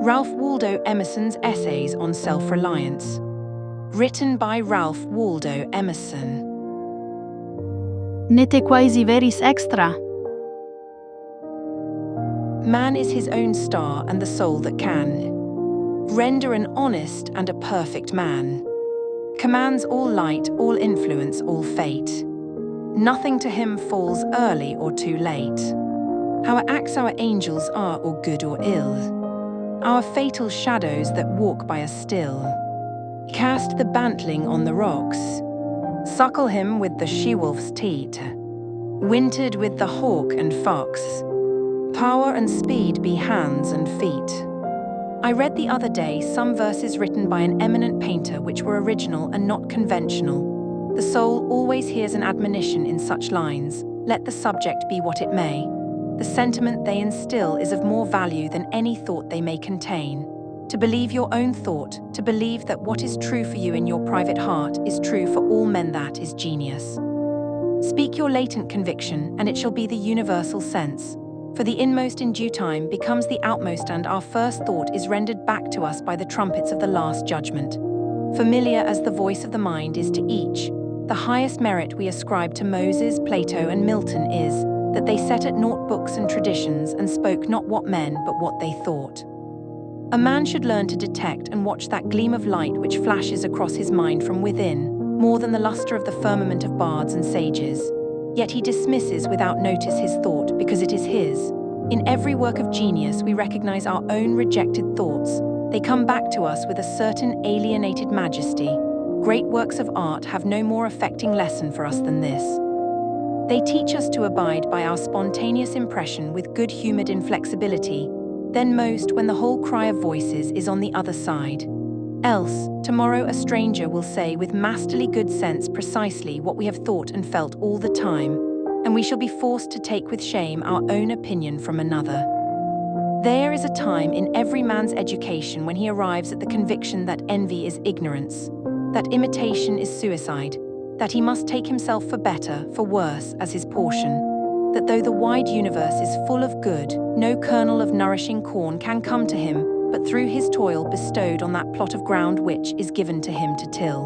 Ralph Waldo Emerson's Essays on Self-Reliance. Written by Ralph Waldo Emerson. Nete quasi veris extra. Man is his own star and the soul that can render an honest and a perfect man. Commands all light, all influence, all fate. Nothing to him falls early or too late. Our acts our angels are, or good or ill. Our fatal shadows that walk by us still. Cast the bantling on the rocks. Suckle him with the she-wolf's teat. Wintered with the hawk and fox. Power and speed be hands and feet. I read the other day some verses written by an eminent painter which were original and not conventional. The soul always hears an admonition in such lines, let the subject be what it may. The sentiment they instill is of more value than any thought they may contain. To believe your own thought, to believe that what is true for you in your private heart is true for all men, that is genius. Speak your latent conviction, and it shall be the universal sense. For the inmost in due time becomes the outmost, and our first thought is rendered back to us by the trumpets of the last judgment. Familiar as the voice of the mind is to each, the highest merit we ascribe to Moses, Plato, and Milton is that they set at naught books and traditions and spoke not what men but what they thought. A man should learn to detect and watch that gleam of light which flashes across his mind from within, more than the luster of the firmament of bards and sages. Yet he dismisses without notice his thought because it is his. In every work of genius we recognize our own rejected thoughts. They come back to us with a certain alienated majesty. Great works of art have no more affecting lesson for us than this. They teach us to abide by our spontaneous impression with good-humored inflexibility, then most when the whole cry of voices is on the other side. Else, tomorrow a stranger will say with masterly good sense precisely what we have thought and felt all the time, and we shall be forced to take with shame our own opinion from another. There is a time in every man's education when he arrives at the conviction that envy is ignorance, that imitation is suicide, that he must take himself for better, for worse, as his portion, that though the wide universe is full of good, no kernel of nourishing corn can come to him, but through his toil bestowed on that plot of ground which is given to him to till.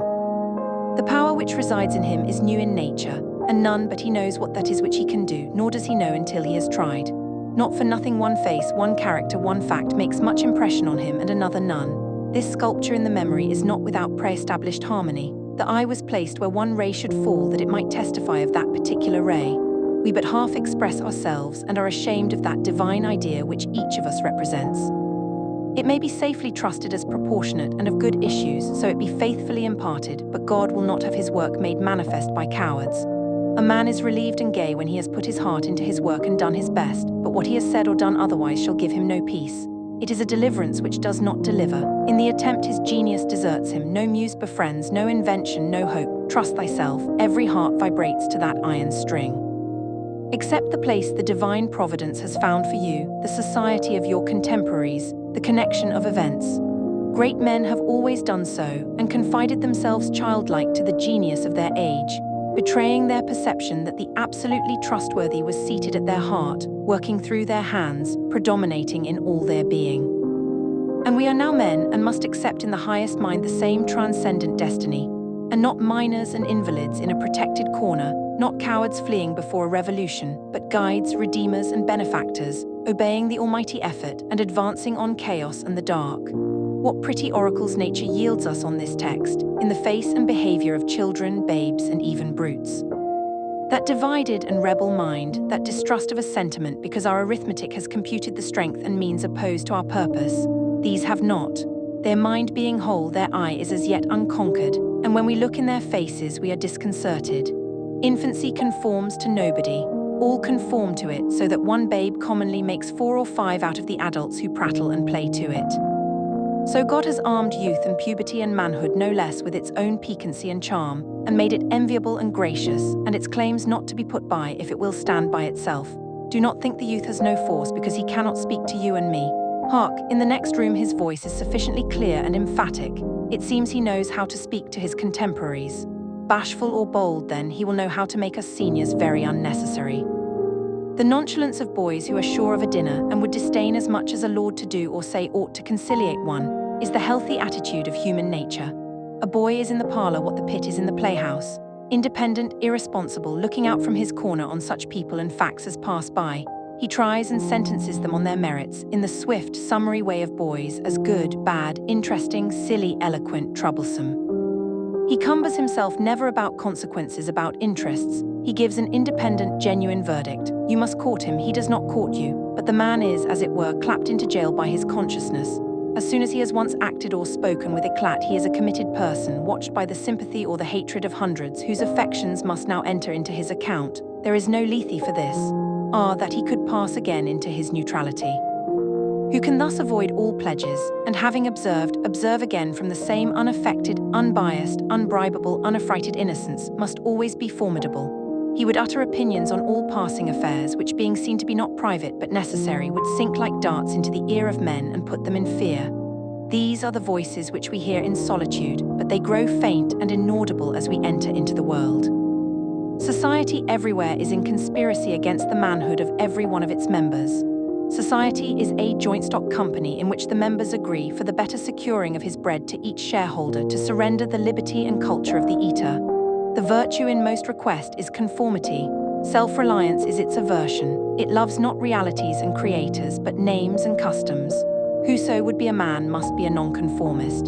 The power which resides in him is new in nature, and none but he knows what that is which he can do, nor does he know until he has tried. Not for nothing one face, one character, one fact makes much impression on him and another none. This sculpture in the memory is not without pre-established harmony. The eye was placed where one ray should fall that it might testify of that particular ray. We but half express ourselves and are ashamed of that divine idea which each of us represents. It may be safely trusted as proportionate and of good issues, so it be faithfully imparted, but God will not have his work made manifest by cowards. A man is relieved and gay when he has put his heart into his work and done his best, but what he has said or done otherwise shall give him no peace. It is a deliverance which does not deliver. In the attempt his genius deserts him, no muse befriends, no invention, no hope. Trust thyself, every heart vibrates to that iron string. Accept the place the divine providence has found for you, the society of your contemporaries, the connection of events. Great men have always done so, and confided themselves childlike to the genius of their age, betraying their perception that the absolutely trustworthy was seated at their heart, working through their hands, predominating in all their being. And we are now men and must accept in the highest mind the same transcendent destiny, and not minors and invalids in a protected corner, not cowards fleeing before a revolution, but guides, redeemers, and benefactors, obeying the almighty effort and advancing on chaos and the dark. What pretty oracles nature yields us on this text, in the face and behavior of children, babes, and even brutes. That divided and rebel mind, that distrust of a sentiment because our arithmetic has computed the strength and means opposed to our purpose, these have not. Their mind being whole, their eye is as yet unconquered, and when we look in their faces we are disconcerted. Infancy conforms to nobody. All conform to it, so that one babe commonly makes 4 or 5 out of the adults who prattle and play to it. So God has armed youth and puberty and manhood no less with its own piquancy and charm, and made it enviable and gracious, and its claims not to be put by if it will stand by itself. Do not think the youth has no force because he cannot speak to you and me. Hark, in the next room his voice is sufficiently clear and emphatic. It seems he knows how to speak to his contemporaries. Bashful or bold, then, he will know how to make us seniors very unnecessary. The nonchalance of boys who are sure of a dinner and would disdain as much as a lord to do or say ought to conciliate one is the healthy attitude of human nature. A boy is in the parlor what the pit is in the playhouse, independent, irresponsible, looking out from his corner on such people and facts as pass by. He tries and sentences them on their merits, in the swift, summary way of boys, as good, bad, interesting, silly, eloquent, troublesome. He cumbers himself never about consequences, about interests. He gives an independent, genuine verdict. You must court him, he does not court you. But the man is, as it were, clapped into jail by his consciousness. As soon as he has once acted or spoken with eclat, he is a committed person, watched by the sympathy or the hatred of hundreds, whose affections must now enter into his account. There is no lethe for this. Ah, that he could pass again into his neutrality. Who can thus avoid all pledges, and having observed, observe again from the same unaffected, unbiased, unbribable, unaffrighted innocence, must always be formidable. He would utter opinions on all passing affairs, which being seen to be not private but necessary, would sink like darts into the ear of men and put them in fear. These are the voices which we hear in solitude, but they grow faint and inaudible as we enter into the world. Society everywhere is in conspiracy against the manhood of every one of its members. Society is a joint stock company in which the members agree, for the better securing of his bread to each shareholder, to surrender the liberty and culture of the eater. The virtue in most request is conformity. Self-reliance is its aversion. It loves not realities and creators, but names and customs. Whoso would be a man must be a nonconformist.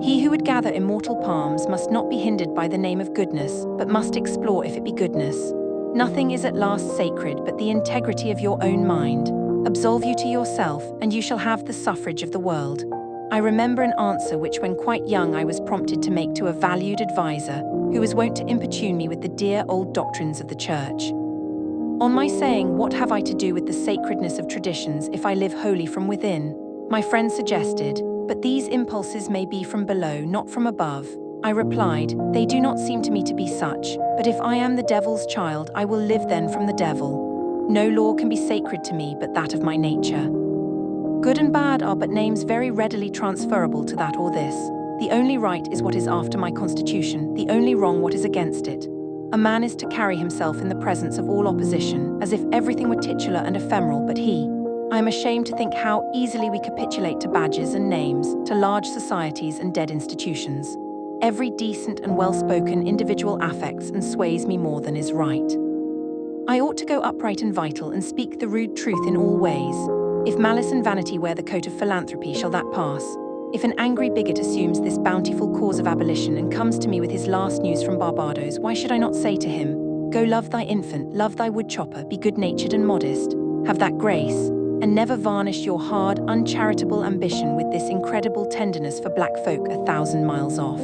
He who would gather immortal palms must not be hindered by the name of goodness, but must explore if it be goodness. Nothing is at last sacred but the integrity of your own mind. Absolve you to yourself, and you shall have the suffrage of the world. I remember an answer which when quite young I was prompted to make to a valued adviser, who was wont to importune me with the dear old doctrines of the Church. On my saying, "What have I to do with the sacredness of traditions if I live wholly from within?" my friend suggested, "But these impulses may be from below, not from above." I replied, "They do not seem to me to be such, but if I am the devil's child, I will live then from the devil. No law can be sacred to me but that of my nature. Good and bad are but names very readily transferable to that or this. The only right is what is after my constitution, the only wrong what is against it. A man is to carry himself in the presence of all opposition, as if everything were titular and ephemeral but he. I am ashamed to think how easily we capitulate to badges and names, to large societies and dead institutions. Every decent and well-spoken individual affects and sways me more than is right. I ought to go upright and vital and speak the rude truth in all ways. If malice and vanity wear the coat of philanthropy, shall that pass? If an angry bigot assumes this bountiful cause of abolition and comes to me with his last news from Barbados, why should I not say to him, "Go love thy infant, love thy woodchopper, be good-natured and modest, have that grace, and never varnish your hard, uncharitable ambition with this incredible tenderness for black folk 1,000 miles off.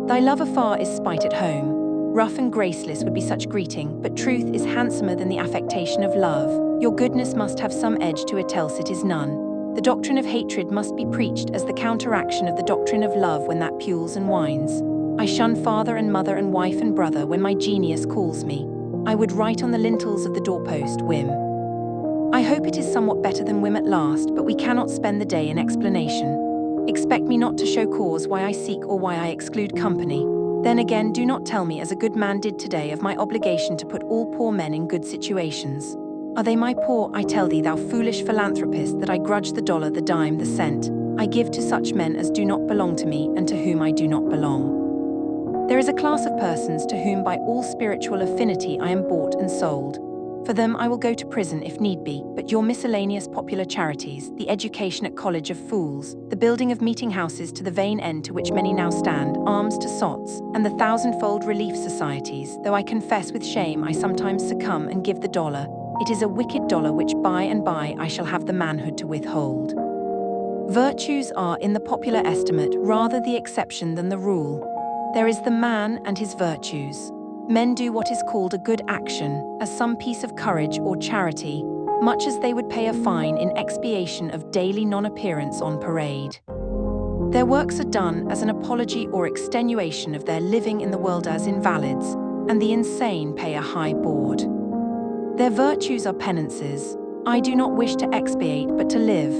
Thy love afar is spite at home. Rough and graceless would be such greeting, but truth is handsomer than the affectation of love. Your goodness must have some edge to it, else it is none. The doctrine of hatred must be preached as the counteraction of the doctrine of love when that pules and whines. I shun father and mother and wife and brother when my genius calls me. I would write on the lintels of the doorpost, whim. I hope it is somewhat better than whim at last, but we cannot spend the day in explanation. Expect me not to show cause why I seek or why I exclude company. Then again, do not tell me, as a good man did today, of my obligation to put all poor men in good situations. Are they my poor? I tell thee, thou foolish philanthropist, that I grudge the dollar, the dime, the cent. I give to such men as do not belong to me, and to whom I do not belong. There is a class of persons to whom by all spiritual affinity I am bought and sold. For them I will go to prison if need be, but your miscellaneous popular charities, the education at college of fools, the building of meeting houses to the vain end to which many now stand, arms to sots, and the thousandfold relief societies, though I confess with shame I sometimes succumb and give the dollar, it is a wicked dollar which by and by I shall have the manhood to withhold. Virtues are, in the popular estimate, rather the exception than the rule. There is the man and his virtues. Men do what is called a good action, as some piece of courage or charity, much as they would pay a fine in expiation of daily non-appearance on parade. Their works are done as an apology or extenuation of their living in the world as invalids, and the insane pay a high board. Their virtues are penances. I do not wish to expiate but to live.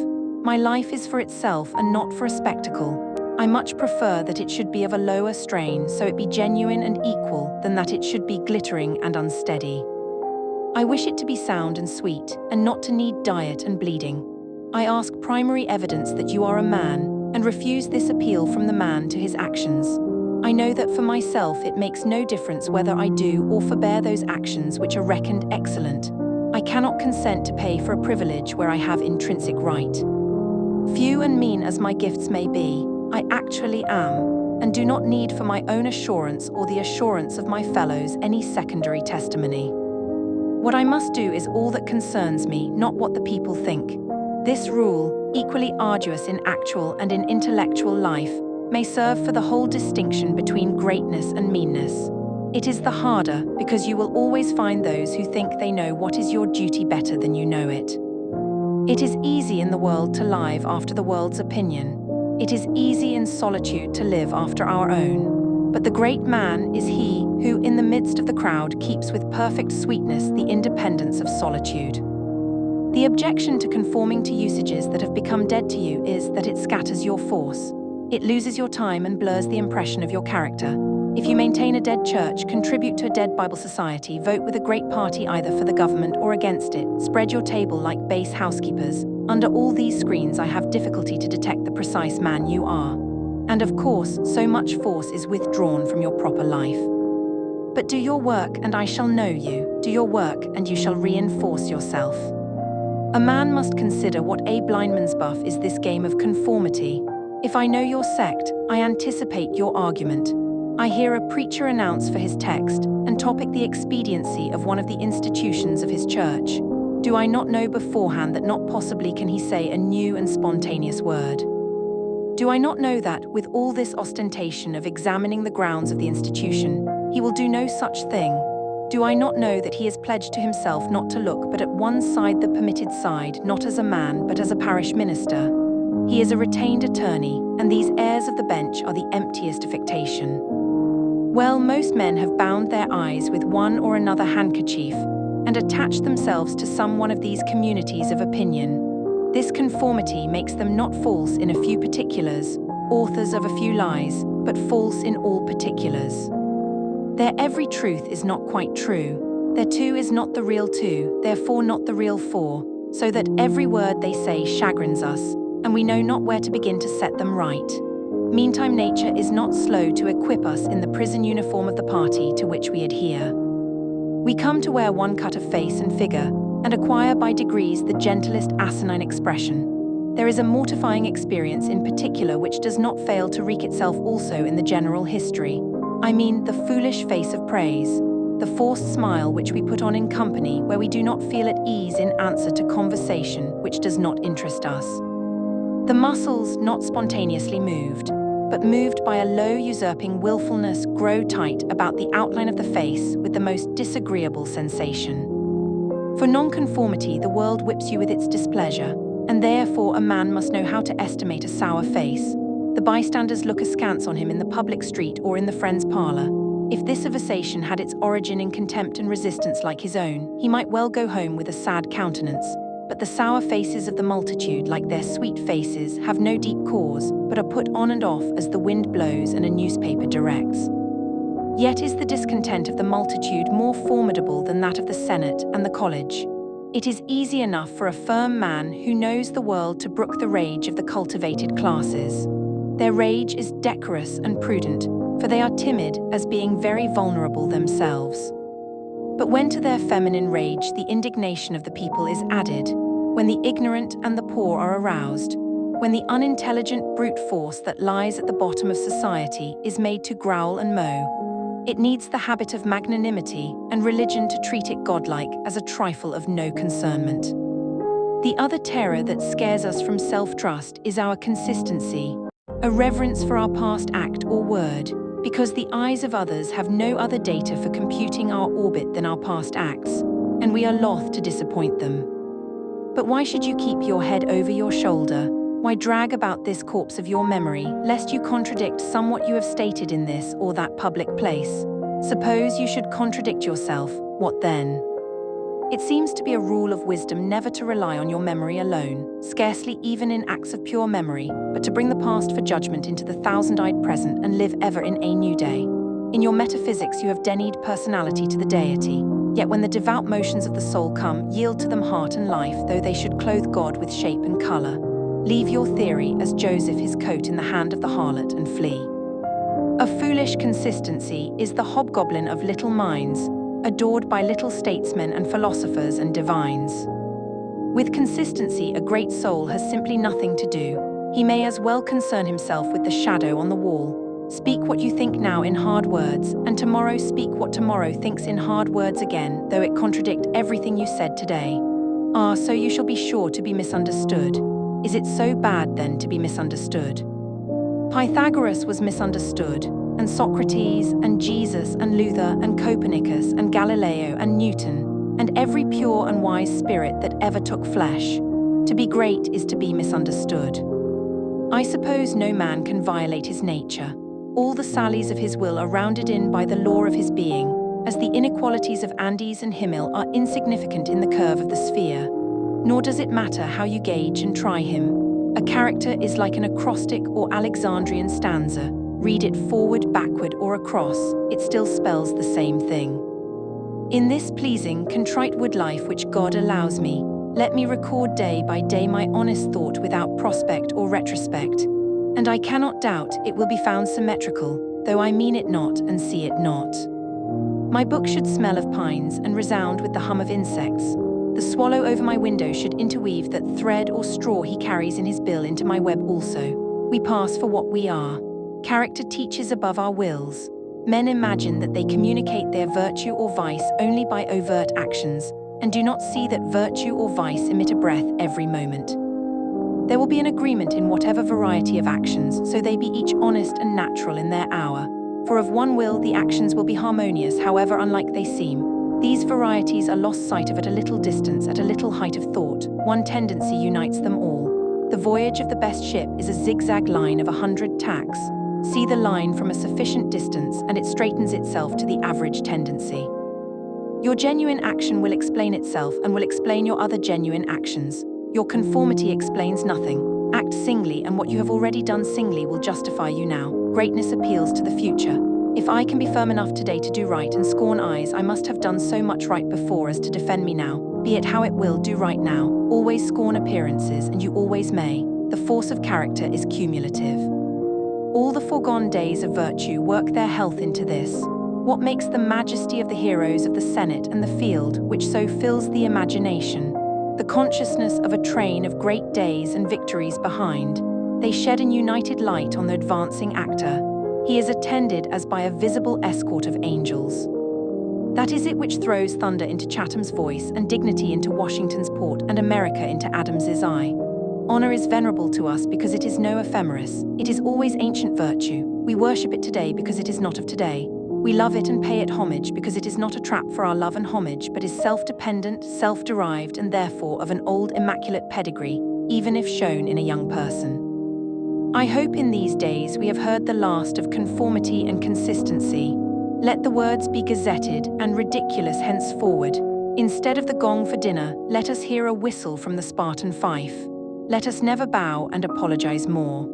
My life is for itself and not for a spectacle. I much prefer that it should be of a lower strain, so it be genuine and equal, than that it should be glittering and unsteady. I wish it to be sound and sweet, and not to need diet and bleeding. I ask primary evidence that you are a man, and refuse this appeal from the man to his actions. I know that for myself it makes no difference whether I do or forbear those actions which are reckoned excellent. I cannot consent to pay for a privilege where I have intrinsic right. Few and mean as my gifts may be, I actually am, and do not need for my own assurance or the assurance of my fellows any secondary testimony. What I must do is all that concerns me, not what the people think. This rule, equally arduous in actual and in intellectual life, may serve for the whole distinction between greatness and meanness. It is the harder because you will always find those who think they know what is your duty better than you know it. It is easy in the world to live after the world's opinion. It is easy in solitude to live after our own. But the great man is he who, in the midst of the crowd, keeps with perfect sweetness the independence of solitude. The objection to conforming to usages that have become dead to you is that it scatters your force. It loses your time and blurs the impression of your character. If you maintain a dead church, contribute to a dead Bible society, vote with a great party either for the government or against it, spread your table like base housekeepers, under all these screens I have difficulty to detect the precise man you are. And of course, so much force is withdrawn from your proper life. But do your work and I shall know you, do your work and you shall reinforce yourself. A man must consider what Abe Blindman's buff is this game of conformity. If I know your sect, I anticipate your argument. I hear a preacher announce for his text and topic the expediency of one of the institutions of his church. Do I not know beforehand that not possibly can he say a new and spontaneous word? Do I not know that, with all this ostentation of examining the grounds of the institution, he will do no such thing? Do I not know that he is pledged to himself not to look but at one side, the permitted side, not as a man but as a parish minister? He is a retained attorney, and these heirs of the bench are the emptiest affectation. Well, most men have bound their eyes with one or another handkerchief, and attached themselves to some one of these communities of opinion. This conformity makes them not false in a few particulars, authors of a few lies, but false in all particulars. Their every truth is not quite true. Their two is not the real two, therefore not the real four, so that every word they say chagrins us, and we know not where to begin to set them right. Meantime, nature is not slow to equip us in the prison uniform of the party to which we adhere. We come to wear one cut of face and figure, and acquire by degrees the gentlest asinine expression. There is a mortifying experience in particular which does not fail to wreak itself also in the general history. I mean the foolish face of praise, the forced smile which we put on in company where we do not feel at ease in answer to conversation which does not interest us. The muscles, not spontaneously moved, but moved by a low usurping willfulness, grow tight about the outline of the face with the most disagreeable sensation. For nonconformity, the world whips you with its displeasure, and therefore a man must know how to estimate a sour face. The bystanders look askance on him in the public street or in the friend's parlor. If this avasation had its origin in contempt and resistance like his own, he might well go home with a sad countenance. But the sour faces of the multitude, like their sweet faces, have no deep cause, but are put on and off as the wind blows and a newspaper directs. Yet is the discontent of the multitude more formidable than that of the Senate and the college. It is easy enough for a firm man who knows the world to brook the rage of the cultivated classes. Their rage is decorous and prudent, for they are timid as being very vulnerable themselves. But when to their feminine rage the indignation of the people is added, when the ignorant and the poor are aroused, when the unintelligent brute force that lies at the bottom of society is made to growl and mow, it needs the habit of magnanimity and religion to treat it godlike as a trifle of no concernment. The other terror that scares us from self-trust is our consistency, a reverence for our past act or word, because the eyes of others have no other data for computing our orbit than our past acts, and we are loth to disappoint them. But why should you keep your head over your shoulder? Why drag about this corpse of your memory, lest you contradict somewhat you have stated in this or that public place? Suppose you should contradict yourself, what then? It seems to be a rule of wisdom never to rely on your memory alone, scarcely even in acts of pure memory, but to bring the past for judgment into the thousand-eyed present and live ever in a new day. In your metaphysics you have denied personality to the deity. Yet when the devout motions of the soul come, yield to them heart and life, though they should clothe God with shape and color. Leave your theory as Joseph his coat in the hand of the harlot and flee. A foolish consistency is the hobgoblin of little minds, adored by little statesmen and philosophers and divines. With consistency, a great soul has simply nothing to do. He may as well concern himself with the shadow on the wall. Speak what you think now in hard words, and tomorrow speak what tomorrow thinks in hard words again, though it contradict everything you said today. Ah, so you shall be sure to be misunderstood. Is it so bad, then, to be misunderstood? Pythagoras was misunderstood, and Socrates, and Jesus, and Luther, and Copernicus, and Galileo, and Newton, and every pure and wise spirit that ever took flesh. To be great is to be misunderstood. I suppose no man can violate his nature. All the sallies of his will are rounded in by the law of his being, as the inequalities of Andes and Himmel are insignificant in the curve of the sphere. Nor does it matter how you gauge and try him. A character is like an acrostic or Alexandrian stanza. Read it forward, backward, or across, it still spells the same thing. In this pleasing, contrite wood life which God allows me, let me record day by day my honest thought without prospect or retrospect. And I cannot doubt it will be found symmetrical, though I mean it not and see it not. My book should smell of pines and resound with the hum of insects. The swallow over my window should interweave that thread or straw he carries in his bill into my web also. We pass for what we are. Character teaches above our wills. Men imagine that they communicate their virtue or vice only by overt actions, and do not see that virtue or vice emit a breath every moment. There will be an agreement in whatever variety of actions, so they be each honest and natural in their hour. For of one will the actions will be harmonious, however unlike they seem. These varieties are lost sight of at a little distance, at a little height of thought. One tendency unites them all. The voyage of the best ship is a zigzag line of 100 tacks. See the line from a sufficient distance, and it straightens itself to the average tendency. Your genuine action will explain itself and will explain your other genuine actions. Your conformity explains nothing. Act singly, and what you have already done singly will justify you now. Greatness appeals to the future. If I can be firm enough today to do right and scorn eyes, I must have done so much right before as to defend me now. Be it how it will, do right now. Always scorn appearances, and you always may. The force of character is cumulative. All the foregone days of virtue work their health into this. What makes the majesty of the heroes of the Senate and the field, which so fills the imagination? The consciousness of a train of great days and victories behind. They shed an united light on the advancing actor. He is attended as by a visible escort of angels. That is it which throws thunder into Chatham's voice, and dignity into Washington's port, and America into Adams's eye. Honor is venerable to us because it is no ephemeris. It is always ancient virtue. We worship it today because it is not of today. We love it and pay it homage because it is not a trap for our love and homage, but is self-dependent, self-derived, and therefore of an old immaculate pedigree, even if shown in a young person. I hope in these days we have heard the last of conformity and consistency. Let the words be gazetted and ridiculous henceforward. Instead of the gong for dinner, let us hear a whistle from the Spartan fife. Let us never bow and apologize more.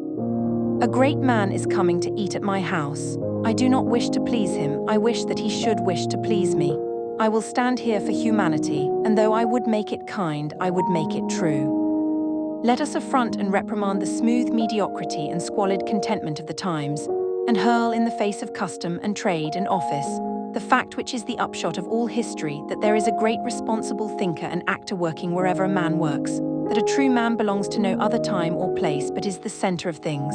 A great man is coming to eat at my house. I do not wish to please him, I wish that he should wish to please me. I will stand here for humanity, and though I would make it kind, I would make it true. Let us affront and reprimand the smooth mediocrity and squalid contentment of the times, and hurl in the face of custom and trade and office the fact which is the upshot of all history, that there is a great responsible thinker and actor working wherever a man works, that a true man belongs to no other time or place but is the center of things.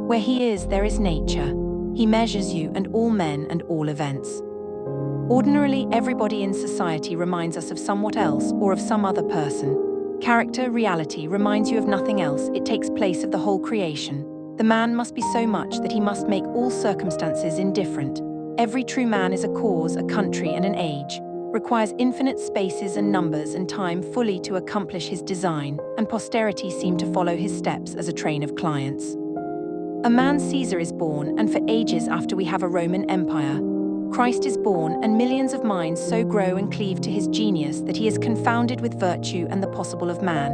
Where he is, there is nature. He measures you and all men and all events. Ordinarily, everybody in society reminds us of somewhat else or of some other person. Character, reality, reminds you of nothing else. It takes place of the whole creation. The man must be so much that he must make all circumstances indifferent. Every true man is a cause, a country, and an age, requires infinite spaces and numbers and time fully to accomplish his design, and posterity seem to follow his steps as a train of clients. A man Caesar is born, and for ages after we have a Roman Empire. Christ is born, and millions of minds so grow and cleave to his genius that he is confounded with virtue and the possible of man.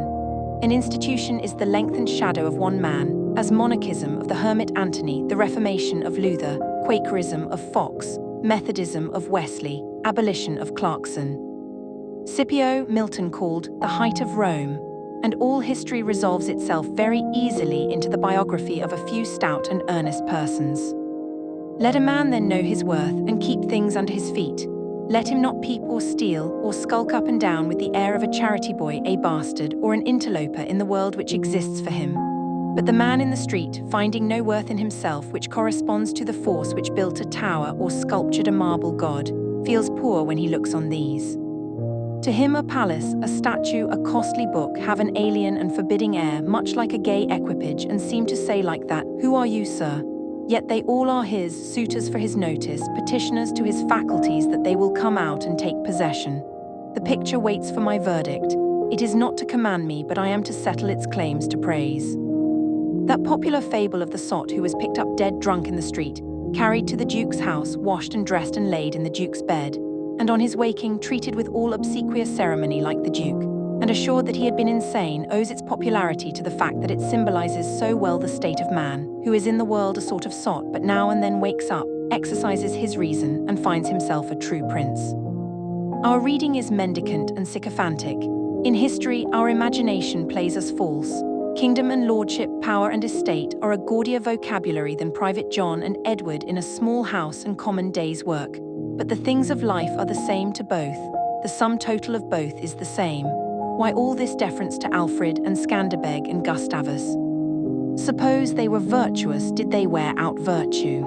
An institution is the lengthened shadow of one man, as monarchism of the hermit Antony, the Reformation of Luther, Quakerism of Fox, Methodism of Wesley, abolition of Clarkson. Scipio Milton called the height of Rome, and all history resolves itself very easily into the biography of a few stout and earnest persons. Let a man then know his worth and keep things under his feet. Let him not peep or steal or skulk up and down with the air of a charity boy, a bastard, or an interloper in the world which exists for him. But the man in the street, finding no worth in himself which corresponds to the force which built a tower or sculptured a marble god, feels poor when he looks on these. To him a palace, a statue, a costly book have an alien and forbidding air, much like a gay equipage, and seem to say like that, "Who are you, sir?" Yet they all are his, suitors for his notice, petitioners to his faculties that they will come out and take possession. The picture waits for my verdict. It is not to command me, but I am to settle its claims to praise. That popular fable of the sot who was picked up dead drunk in the street, carried to the Duke's house, washed and dressed and laid in the Duke's bed, and on his waking treated with all obsequious ceremony like the Duke, and assured that he had been insane, owes its popularity to the fact that it symbolizes so well the state of man, who is in the world a sort of sot, but now and then wakes up, exercises his reason, and finds himself a true prince. Our reading is mendicant and sycophantic. In history, our imagination plays us false. Kingdom and lordship, power and estate are a gaudier vocabulary than Private John and Edward in a small house and common day's work. But the things of life are the same to both. The sum total of both is the same. Why all this deference to Alfred and Scanderbeg and Gustavus? Suppose they were virtuous, did they wear out virtue?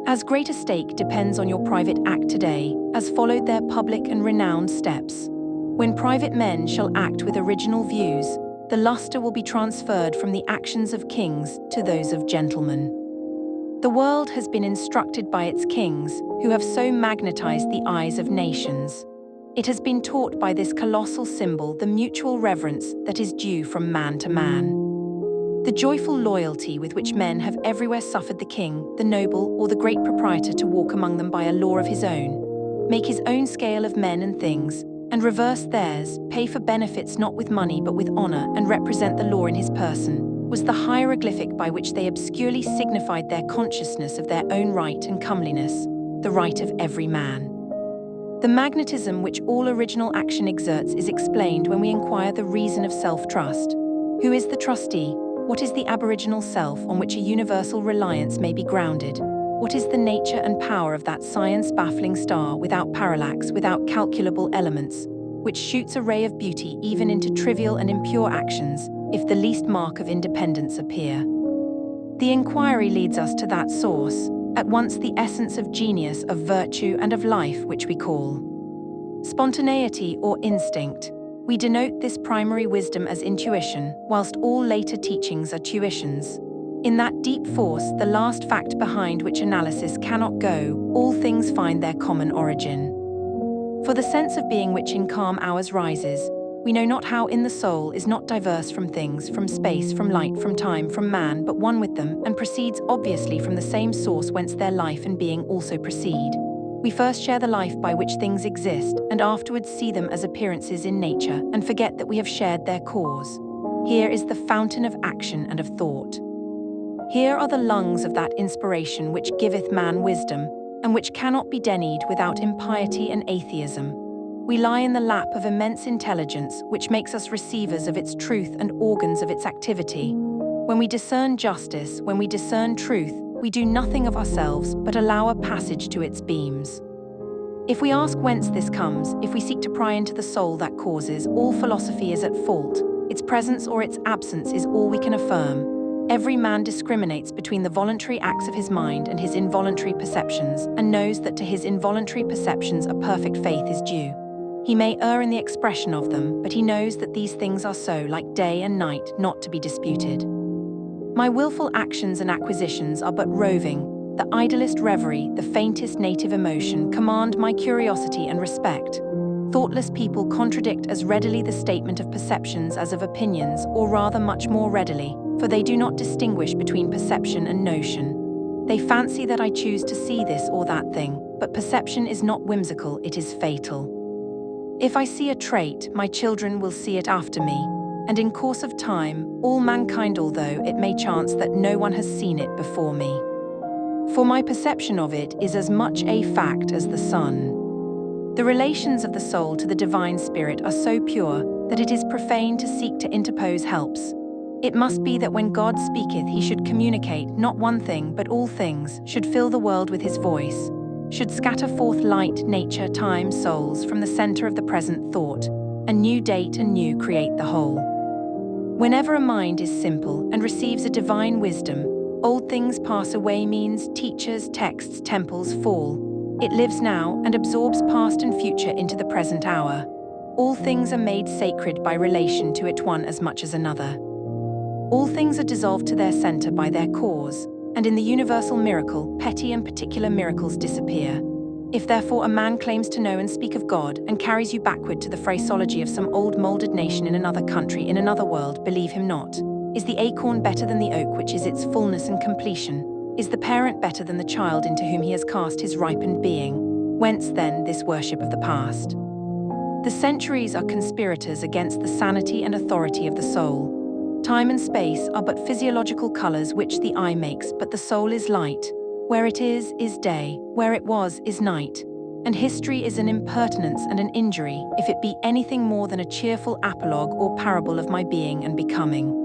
As great a stake depends on your private act today, as followed their public and renowned steps. When private men shall act with original views, the lustre will be transferred from the actions of kings to those of gentlemen. The world has been instructed by its kings, who have so magnetized the eyes of nations. It has been taught by this colossal symbol the mutual reverence that is due from man to man. The joyful loyalty with which men have everywhere suffered the king, the noble, or the great proprietor to walk among them by a law of his own, make his own scale of men and things, and reverse theirs, pay for benefits not with money but with honor, and represent the law in his person, was the hieroglyphic by which they obscurely signified their consciousness of their own right and comeliness, the right of every man. The magnetism which all original action exerts is explained when we inquire the reason of self-trust. Who is the trustee? What is the aboriginal self on which a universal reliance may be grounded? What is the nature and power of that science-baffling star without parallax, without calculable elements, which shoots a ray of beauty even into trivial and impure actions, if the least mark of independence appear? The inquiry leads us to that source, at once the essence of genius, of virtue, and of life, which we call spontaneity or instinct. We denote this primary wisdom as intuition, whilst all later teachings are tuitions. In that deep force, the last fact behind which analysis cannot go, all things find their common origin. For the sense of being which in calm hours rises, we know not how in the soul is not diverse from things, from space, from light, from time, from man, but one with them, and proceeds obviously from the same source whence their life and being also proceed. We first share the life by which things exist, and afterwards see them as appearances in nature, and forget that we have shared their cause. Here is the fountain of action and of thought. Here are the lungs of that inspiration which giveth man wisdom, and which cannot be denied without impiety and atheism. We lie in the lap of immense intelligence, which makes us receivers of its truth and organs of its activity. When we discern justice, when we discern truth, we do nothing of ourselves, but allow a passage to its beams. If we ask whence this comes, if we seek to pry into the soul that causes, all philosophy is at fault. Its presence or its absence is all we can affirm. Every man discriminates between the voluntary acts of his mind and his involuntary perceptions, and knows that to his involuntary perceptions a perfect faith is due. He may err in the expression of them, but he knows that these things are so, like day and night, not to be disputed. My willful actions and acquisitions are but roving. The idlest reverie, the faintest native emotion, command my curiosity and respect. Thoughtless people contradict as readily the statement of perceptions as of opinions, or rather much more readily, for they do not distinguish between perception and notion. They fancy that I choose to see this or that thing, but perception is not whimsical, it is fatal. If I see a trait, my children will see it after me, and in course of time, all mankind, although it may chance that no one has seen it before me. For my perception of it is as much a fact as the sun. The relations of the soul to the divine spirit are so pure that it is profane to seek to interpose helps. It must be that when God speaketh, he should communicate not one thing but all things, should fill the world with his voice, should scatter forth light, nature, time, souls from the center of the present thought, and new date and new create the whole. Whenever a mind is simple and receives a divine wisdom, old things pass away means teachers, texts, temples fall. It lives now and absorbs past and future into the present hour. All things are made sacred by relation to it one as much as another. All things are dissolved to their center by their cause, and in the universal miracle, petty and particular miracles disappear. If therefore a man claims to know and speak of God and carries you backward to the phraseology of some old molded nation in another country, in another world, believe him not. Is the acorn better than the oak which is its fullness and completion? Is the parent better than the child into whom he has cast his ripened being? Whence then this worship of the past? The centuries are conspirators against the sanity and authority of the soul. Time and space are but physiological colors which the eye makes, but the soul is light. Where it is day, where it was is night. And history is an impertinence and an injury if it be anything more than a cheerful apologue or parable of my being and becoming.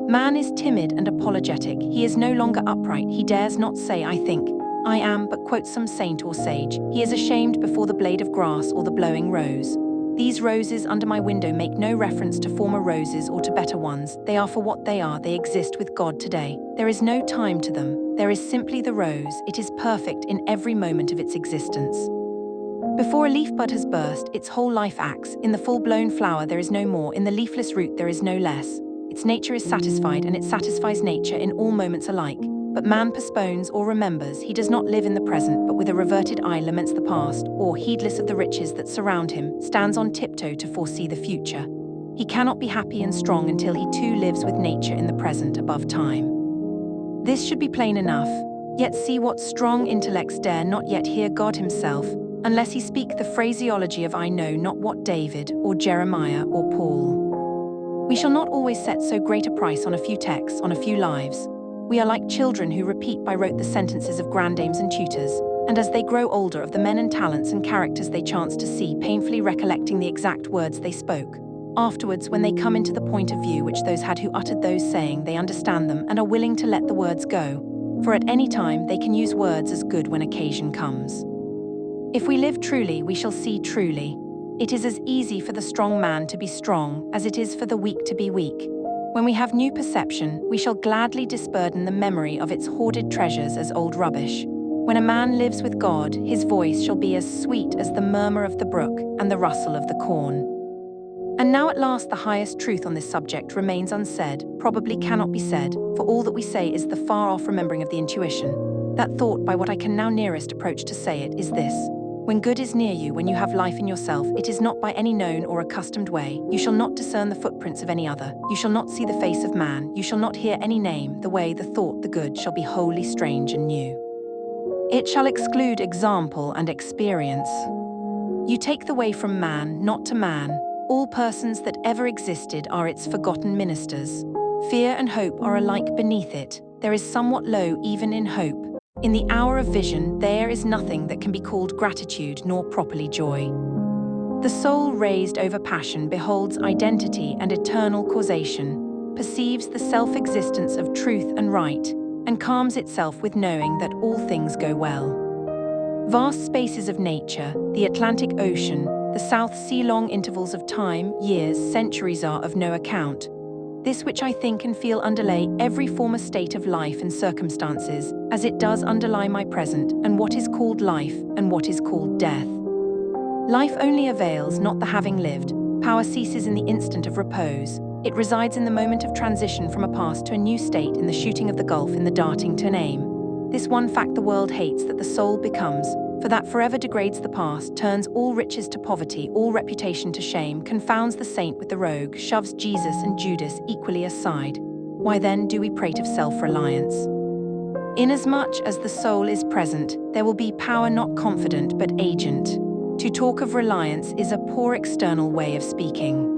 Man is timid and apologetic, he is no longer upright, he dares not say I think, I am, but quotes some saint or sage. He is ashamed before the blade of grass or the blowing rose. These roses under my window make no reference to former roses or to better ones. They are for what they are, they exist with God today. There is no time to them. There is simply the rose. It is perfect in every moment of its existence. Before a leaf bud has burst, its whole life acts. In the full-blown flower there is no more, in the leafless root there is no less. Its nature is satisfied, and it satisfies nature in all moments alike. But man postpones or remembers. He does not live in the present, but with a reverted eye laments the past, or, heedless of the riches that surround him, stands on tiptoe to foresee the future. He cannot be happy and strong until he too lives with nature in the present above time. This should be plain enough, yet see what strong intellects dare not yet hear God himself, unless he speak the phraseology of I know not what David, or Jeremiah, or Paul. We shall not always set so great a price on a few texts, on a few lives. We are like children who repeat by rote the sentences of grandames and tutors, and as they grow older of the men and talents and characters they chance to see, painfully recollecting the exact words they spoke. Afterwards, when they come into the point of view which those had who uttered those saying, they understand them and are willing to let the words go, for at any time they can use words as good when occasion comes. If we live truly, we shall see truly. It is as easy for the strong man to be strong as it is for the weak to be weak. When we have new perception, we shall gladly disburden the memory of its hoarded treasures as old rubbish. When a man lives with God, his voice shall be as sweet as the murmur of the brook and the rustle of the corn. And now at last the highest truth on this subject remains unsaid, probably cannot be said, for all that we say is the far-off remembering of the intuition. That thought, by what I can now nearest approach to say it, is this. When good is near you, when you have life in yourself, it is not by any known or accustomed way. You shall not discern the footprints of any other. You shall not see the face of man. You shall not hear any name. The way, the thought, the good shall be wholly strange and new. It shall exclude example and experience. You take the way from man, not to man. All persons that ever existed are its forgotten ministers. Fear and hope are alike beneath it. There is somewhat low even in hope. In the hour of vision, there is nothing that can be called gratitude nor properly joy. The soul raised over passion beholds identity and eternal causation, perceives the self-existence of truth and right, and calms itself with knowing that all things go well. Vast spaces of nature, the Atlantic Ocean, the South Sea, long intervals of time, years, centuries are of no account. This which I think and feel underlay every former state of life and circumstances, as it does underlie my present, and what is called life, and what is called death. Life only avails not the having lived. Power ceases in the instant of repose. It resides in the moment of transition from a past to a new state, in the shooting of the gulf, in the darting to an aim. This one fact the world hates, that the soul becomes, for that forever degrades the past, turns all riches to poverty, all reputation to shame, confounds the saint with the rogue, shoves Jesus and Judas equally aside. Why then do we prate of self-reliance? Inasmuch as the soul is present, there will be power not confident but agent. To talk of reliance is a poor external way of speaking.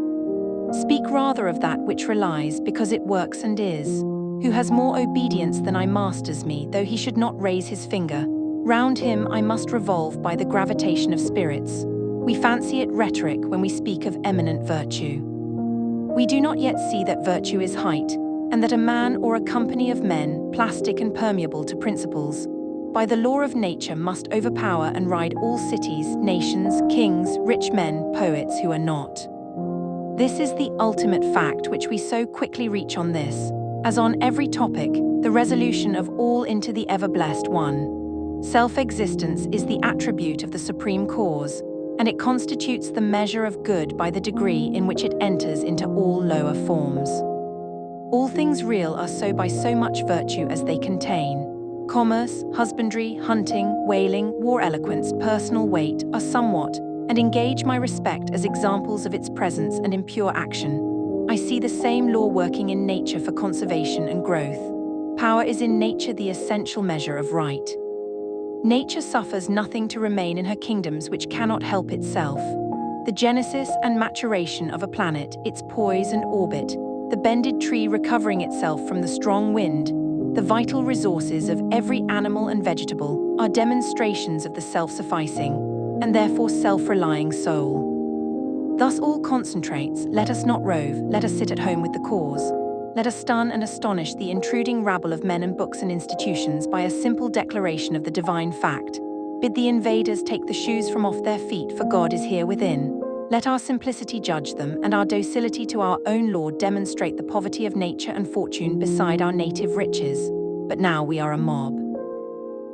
Speak rather of that which relies because it works and is. who has more obedience than I masters me, though he should not raise his finger. Round him I must revolve by the gravitation of spirits. We fancy it rhetoric when we speak of eminent virtue. We do not yet see that virtue is height, and that a man or a company of men, plastic and permeable to principles, by the law of nature must overpower and ride all cities, nations, kings, rich men, poets who are not. This is the ultimate fact which we so quickly reach on this, as on every topic, the resolution of all into the ever-blessed one. Self-existence is the attribute of the supreme cause, and it constitutes the measure of good by the degree in which it enters into all lower forms. All things real are so by so much virtue as they contain. Commerce, husbandry, hunting, whaling, war eloquence, personal weight are somewhat, and engage my respect as examples of its presence and impure action. I see the same law working in nature for conservation and growth. Power is in nature the essential measure of right. Nature suffers nothing to remain in her kingdoms which cannot help itself. The genesis and maturation of a planet, its poise and orbit, the bended tree recovering itself from the strong wind, the vital resources of every animal and vegetable are demonstrations of the self-sufficing, and therefore self-relying soul. Thus all concentrates, let us not rove, let us sit at home with the cause. Let us stun and astonish the intruding rabble of men and books and institutions by a simple declaration of the divine fact. Bid the invaders take the shoes from off their feet, for God is here within. Let our simplicity judge them, and our docility to our own Lord demonstrate the poverty of nature and fortune beside our native riches. But now we are a mob.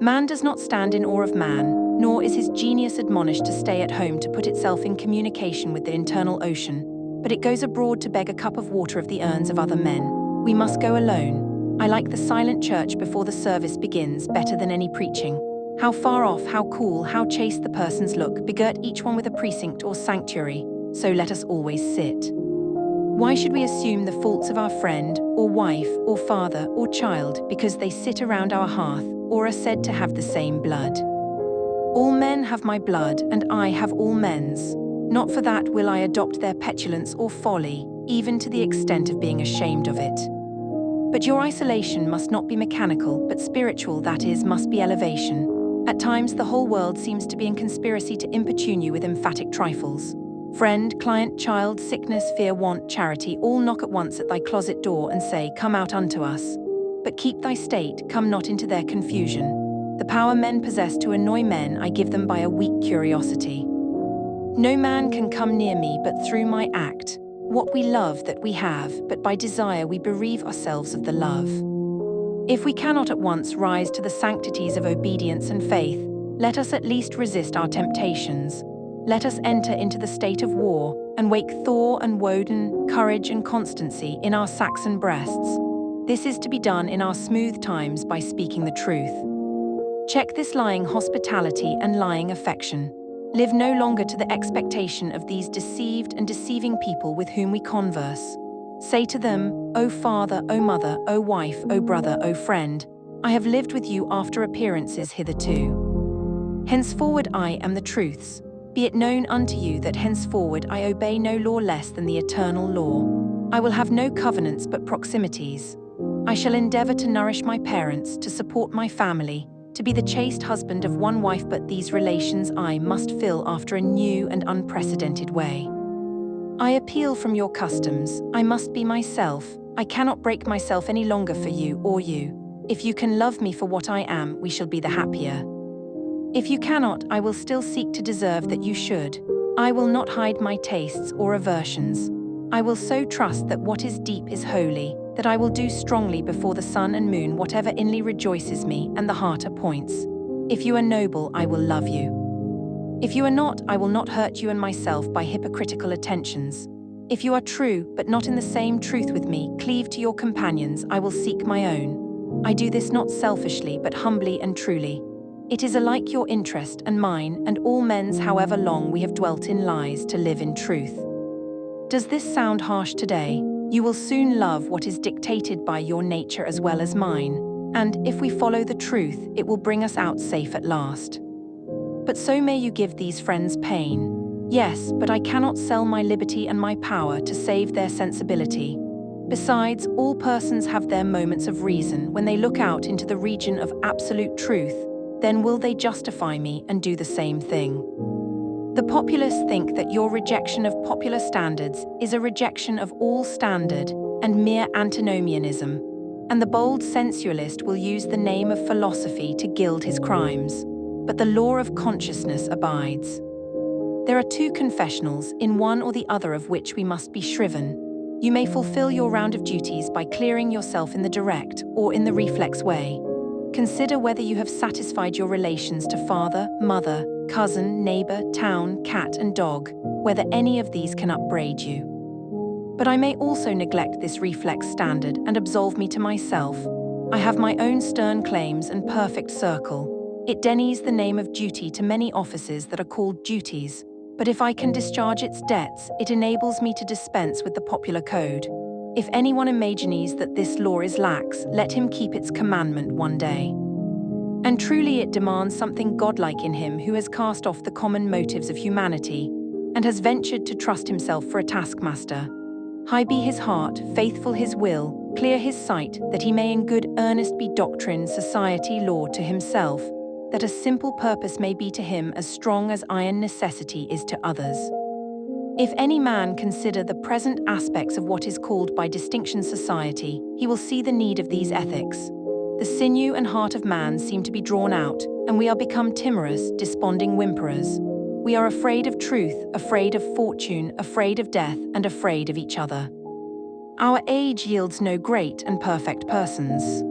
Man does not stand in awe of man, nor is his genius admonished to stay at home to put itself in communication with the internal ocean, but it goes abroad to beg a cup of water of the urns of other men. We must go alone. I like the silent church before the service begins better than any preaching. How far off, how cool, how chaste the persons look, begirt each one with a precinct or sanctuary, so let us always sit. Why should we assume the faults of our friend, or wife, or father, or child, because they sit around our hearth, or are said to have the same blood? All men have my blood, and I have all men's. Not for that will I adopt their petulance or folly, even to the extent of being ashamed of it. But your isolation must not be mechanical, but spiritual, that is, must be elevation. At times the whole world seems to be in conspiracy to importune you with emphatic trifles. Friend, client, child, sickness, fear, want, charity, all knock at once at thy closet door and say, "Come out unto us." But keep thy state, come not into their confusion. The power men possess to annoy men I give them by a weak curiosity. No man can come near me but through my act. What we love that we have, but by desire we bereave ourselves of the love. If we cannot at once rise to the sanctities of obedience and faith, let us at least resist our temptations. Let us enter into the state of war, and wake Thor and Woden, courage and constancy in our Saxon breasts. This is to be done in our smooth times by speaking the truth. Check this lying hospitality and lying affection. Live no longer to the expectation of these deceived and deceiving people with whom we converse. Say to them, "O father, O mother, O wife, O brother, O friend, I have lived with you after appearances hitherto. Henceforward I am the truth's. Be it known unto you that henceforward I obey no law less than the eternal law. I will have no covenants but proximities. I shall endeavor to nourish my parents, to support my family, to be the chaste husband of one wife, but these relations I must fill after a new and unprecedented way. I appeal from your customs. I must be myself. I cannot break myself any longer for you or you. If you can love me for what I am, we shall be the happier. If you cannot, I will still seek to deserve that you should. I will not hide my tastes or aversions. I will so trust that what is deep is holy, that I will do strongly before the sun and moon whatever inly rejoices me and the heart appoints. If you are noble, I will love you. If you are not, I will not hurt you and myself by hypocritical attentions. If you are true, but not in the same truth with me, cleave to your companions, I will seek my own. I do this not selfishly, but humbly and truly. It is alike your interest and mine, and all men's, however long we have dwelt in lies, to live in truth. Does this sound harsh today? You will soon love what is dictated by your nature as well as mine, and, if we follow the truth, it will bring us out safe at last. But so may you give these friends pain. Yes, but I cannot sell my liberty and my power to save their sensibility. Besides, all persons have their moments of reason when they look out into the region of absolute truth. Then will they justify me and do the same thing? The populace think that your rejection of popular standards is a rejection of all standard and mere antinomianism, and the bold sensualist will use the name of philosophy to gild his crimes. But the law of consciousness abides. There are two confessionals, in one or the other of which we must be shriven. You may fulfill your round of duties by clearing yourself in the direct or in the reflex way. Consider whether you have satisfied your relations to father, mother, cousin, neighbor, town, cat, and dog, whether any of these can upbraid you. But I may also neglect this reflex standard and absolve me to myself. I have my own stern claims and perfect circle. It denies the name of duty to many offices that are called duties. But if I can discharge its debts, it enables me to dispense with the popular code. If anyone imagines that this law is lax, let him keep its commandment one day. And truly it demands something godlike in him who has cast off the common motives of humanity, and has ventured to trust himself for a taskmaster. High be his heart, faithful his will, clear his sight, that he may in good earnest be doctrine, society, law to himself, that a simple purpose may be to him as strong as iron necessity is to others. If any man consider the present aspects of what is called by distinction society, he will see the need of these ethics. The sinew and heart of man seem to be drawn out, and we are become timorous, desponding whimperers. We are afraid of truth, afraid of fortune, afraid of death, and afraid of each other. Our age yields no great and perfect persons.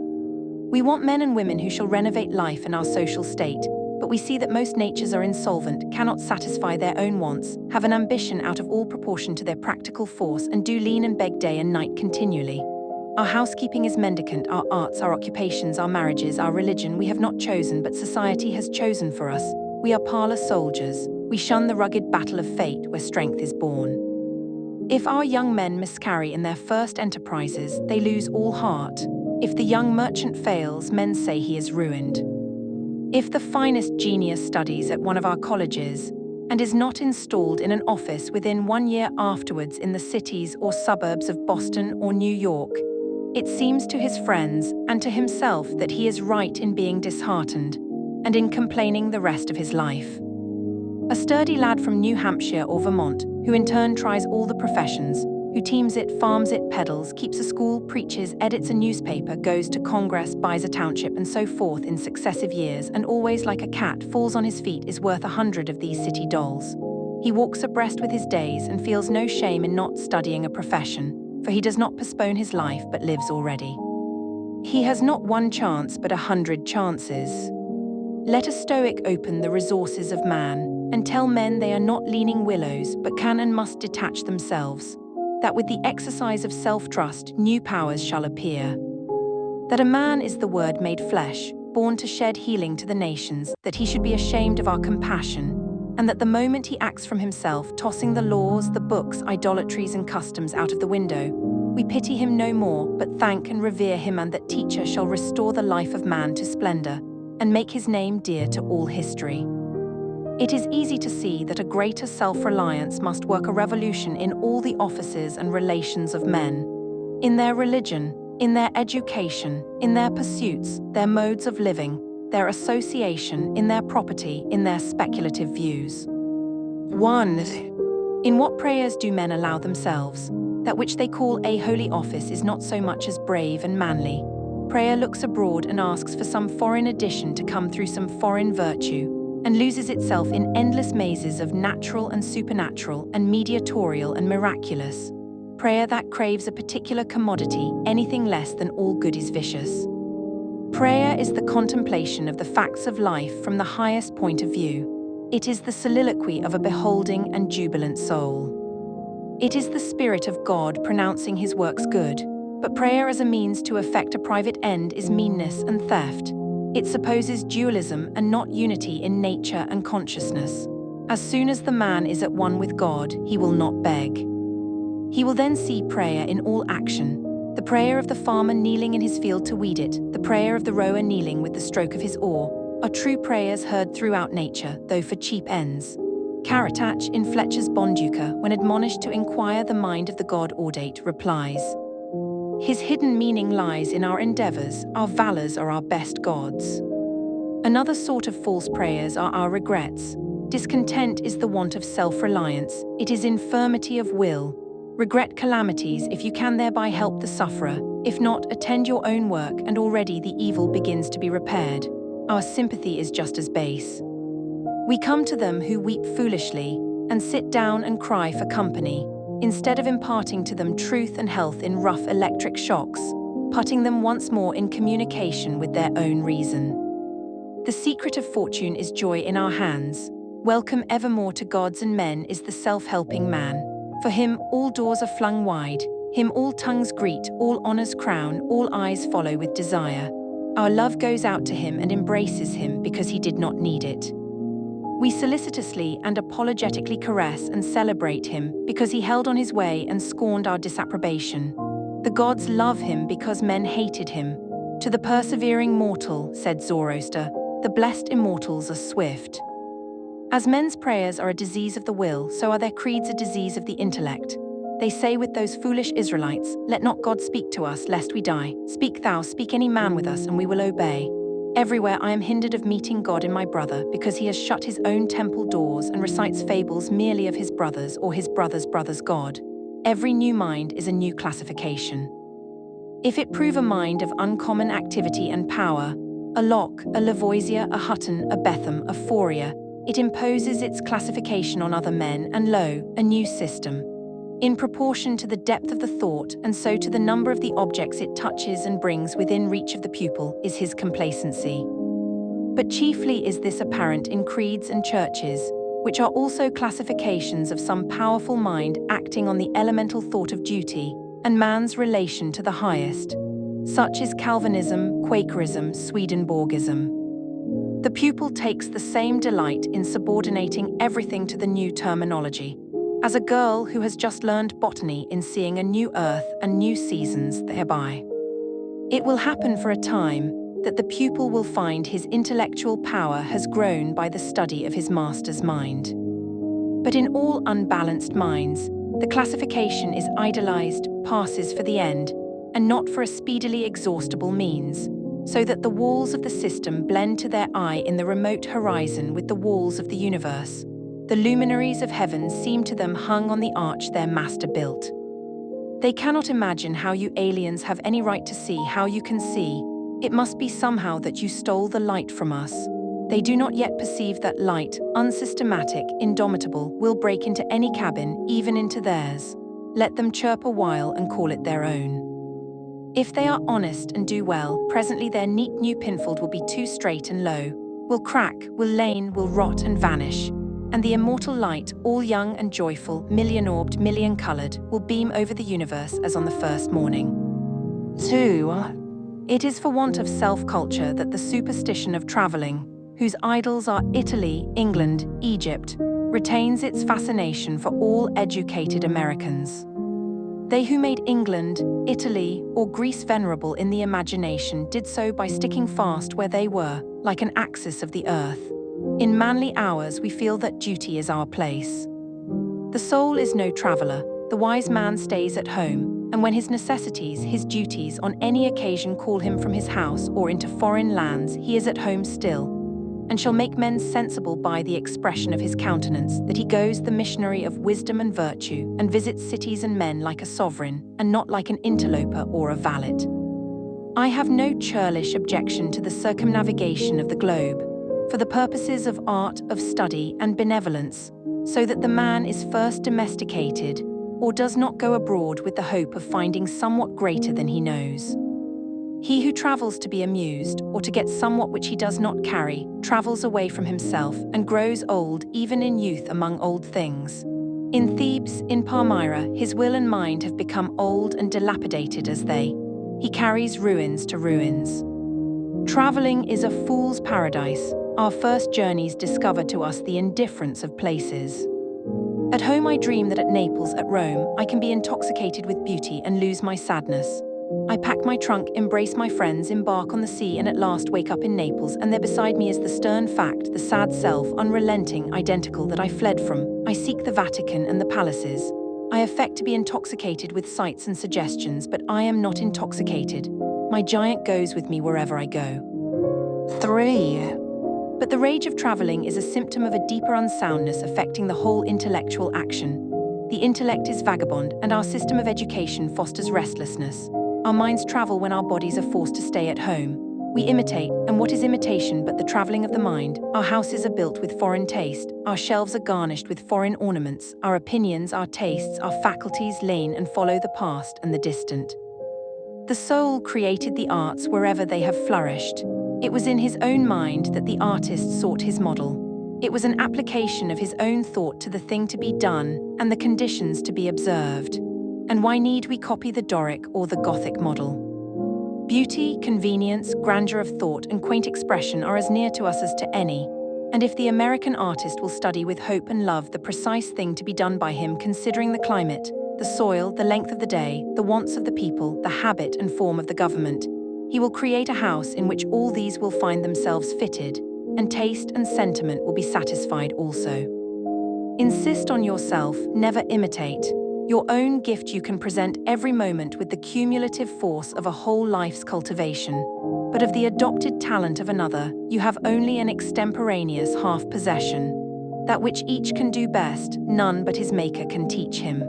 We want men and women who shall renovate life and our social state, but we see that most natures are insolvent, cannot satisfy their own wants, have an ambition out of all proportion to their practical force, and do lean and beg day and night continually. Our housekeeping is mendicant, our arts, our occupations, our marriages, our religion we have not chosen, but society has chosen for us. We are parlor soldiers. We shun the rugged battle of fate where strength is born. If our young men miscarry in their first enterprises, they lose all heart. If the young merchant fails, men say he is ruined. If the finest genius studies at one of our colleges and is not installed in an office within 1 year afterwards in the cities or suburbs of Boston or New York, it seems to his friends and to himself that he is right in being disheartened and in complaining the rest of his life. A sturdy lad from New Hampshire or Vermont, who in turn tries all the professions, who teams it, farms it, peddles, keeps a school, preaches, edits a newspaper, goes to Congress, buys a township, and so forth in successive years, and always like a cat falls on his feet, is worth 100 of these city dolls. He walks abreast with his days and feels no shame in not studying a profession, for he does not postpone his life but lives already. He has not one chance but 100 chances. Let a Stoic open the resources of man, and tell men they are not leaning willows but can and must detach themselves, that with the exercise of self-trust new powers shall appear. That a man is the Word made flesh, born to shed healing to the nations, that he should be ashamed of our compassion, and that the moment he acts from himself, tossing the laws, the books, idolatries and customs out of the window, we pity him no more, but thank and revere him, and that teacher shall restore the life of man to splendor, and make his name dear to all history. It is easy to see that a greater self-reliance must work a revolution in all the offices and relations of men, in their religion, in their education, in their pursuits, their modes of living, their association, in their property, in their speculative views. 1. In what prayers do men allow themselves? That which they call a holy office is not so much as brave and manly. Prayer looks abroad and asks for some foreign addition to come through some foreign virtue, and loses itself in endless mazes of natural and supernatural and mediatorial and miraculous. Prayer that craves a particular commodity, anything less than all good is vicious. Prayer is the contemplation of the facts of life from the highest point of view. It is the soliloquy of a beholding and jubilant soul. It is the Spirit of God pronouncing his works good, but prayer as a means to effect a private end is meanness and theft. It supposes dualism and not unity in nature and consciousness. As soon as the man is at one with God, he will not beg. He will then see prayer in all action. The prayer of the farmer kneeling in his field to weed it, the prayer of the rower kneeling with the stroke of his oar, are true prayers heard throughout nature, though for cheap ends. Caratach in Fletcher's Bonduca, when admonished to inquire the mind of the God audate, replies, His hidden meaning lies in our endeavors, our valors are our best gods. Another sort of false prayers are our regrets. Discontent is the want of self-reliance, it is infirmity of will. Regret calamities if you can thereby help the sufferer, if not, attend your own work and already the evil begins to be repaired. Our sympathy is just as base. We come to them who weep foolishly and sit down and cry for company, instead of imparting to them truth and health in rough electric shocks, putting them once more in communication with their own reason. The secret of fortune is joy in our hands. Welcome evermore to gods and men is the self-helping man. For him all doors are flung wide, him all tongues greet, all honors crown, all eyes follow with desire. Our love goes out to him and embraces him because he did not need it. We solicitously and apologetically caress and celebrate him because he held on his way and scorned our disapprobation. The gods love him because men hated him. To the persevering mortal, said Zoroaster, the blessed immortals are swift. As men's prayers are a disease of the will, so are their creeds a disease of the intellect. They say with those foolish Israelites, let not God speak to us, lest we die. Speak thou, speak any man with us, and we will obey. Everywhere I am hindered of meeting God in my brother, because he has shut his own temple doors and recites fables merely of his brother's or his brother's brother's God. Every new mind is a new classification. If it prove a mind of uncommon activity and power, a Locke, a Lavoisier, a Hutton, a Betham, a Fourier, it imposes its classification on other men, and lo, a new system. In proportion to the depth of the thought, and so to the number of the objects it touches and brings within reach of the pupil, is his complacency. But chiefly is this apparent in creeds and churches, which are also classifications of some powerful mind acting on the elemental thought of duty, and man's relation to the highest. Such is Calvinism, Quakerism, Swedenborgism. The pupil takes the same delight in subordinating everything to the new terminology, as a girl who has just learned botany in seeing a new earth and new seasons thereby. It will happen for a time that the pupil will find his intellectual power has grown by the study of his master's mind. But in all unbalanced minds, the classification is idolized, passes for the end, and not for a speedily exhaustible means, so that the walls of the system blend to their eye in the remote horizon with the walls of the universe. The luminaries of heaven seem to them hung on the arch their master built. They cannot imagine how you aliens have any right to see how you can see. It must be somehow that you stole the light from us. They do not yet perceive that light, unsystematic, indomitable, will break into any cabin, even into theirs. Let them chirp a while and call it their own. If they are honest and do well, presently their neat new pinfold will be too straight and low, will crack, will lane, will rot and vanish, and the immortal light, all young and joyful, million-orbed, million-colored, will beam over the universe as on the first morning. 2. It is for want of self-culture that the superstition of traveling, whose idols are Italy, England, Egypt, retains its fascination for all educated Americans. They who made England, Italy, or Greece venerable in the imagination did so by sticking fast where they were, like an axis of the earth. In manly hours we feel that duty is our place. The soul is no traveller, the wise man stays at home, and when his necessities, his duties on any occasion call him from his house or into foreign lands, he is at home still, and shall make men sensible by the expression of his countenance that he goes the missionary of wisdom and virtue, and visits cities and men like a sovereign, and not like an interloper or a valet. I have no churlish objection to the circumnavigation of the globe, for the purposes of art, of study, and benevolence, so that the man is first domesticated, or does not go abroad with the hope of finding somewhat greater than he knows. He who travels to be amused, or to get somewhat which he does not carry, travels away from himself, and grows old even in youth among old things. In Thebes, in Palmyra, his will and mind have become old and dilapidated as they. He carries ruins to ruins. Traveling is a fool's paradise. Our first journeys discover to us the indifference of places. At home I dream that at Naples, at Rome, I can be intoxicated with beauty and lose my sadness. I pack my trunk, embrace my friends, embark on the sea, and at last wake up in Naples, and there beside me is the stern fact, the sad self, unrelenting, identical, that I fled from. I seek the Vatican and the palaces. I I affect to be intoxicated with sights and suggestions, but I am not intoxicated. My giant goes with me wherever I go. 3. But the rage of traveling is a symptom of a deeper unsoundness affecting the whole intellectual action. The intellect is vagabond, and our system of education fosters restlessness. Our minds travel when our bodies are forced to stay at home. We imitate, and what is imitation but the traveling of the mind? Our houses are built with foreign taste, our shelves are garnished with foreign ornaments, our opinions, our tastes, our faculties lane and follow the past and the distant. The soul created the arts wherever they have flourished. It was in his own mind that the artist sought his model. It was an application of his own thought to the thing to be done and the conditions to be observed. And why need we copy the Doric or the Gothic model? Beauty, convenience, grandeur of thought, and quaint expression are as near to us as to any. And if the American artist will study with hope and love the precise thing to be done by him, considering the climate, the soil, the length of the day, the wants of the people, the habit and form of the government, he will create a house in which all these will find themselves fitted, and taste and sentiment will be satisfied also. Insist on yourself, never imitate. Your own gift you can present every moment with the cumulative force of a whole life's cultivation. But of the adopted talent of another, you have only an extemporaneous half-possession. That which each can do best, none but his maker can teach him.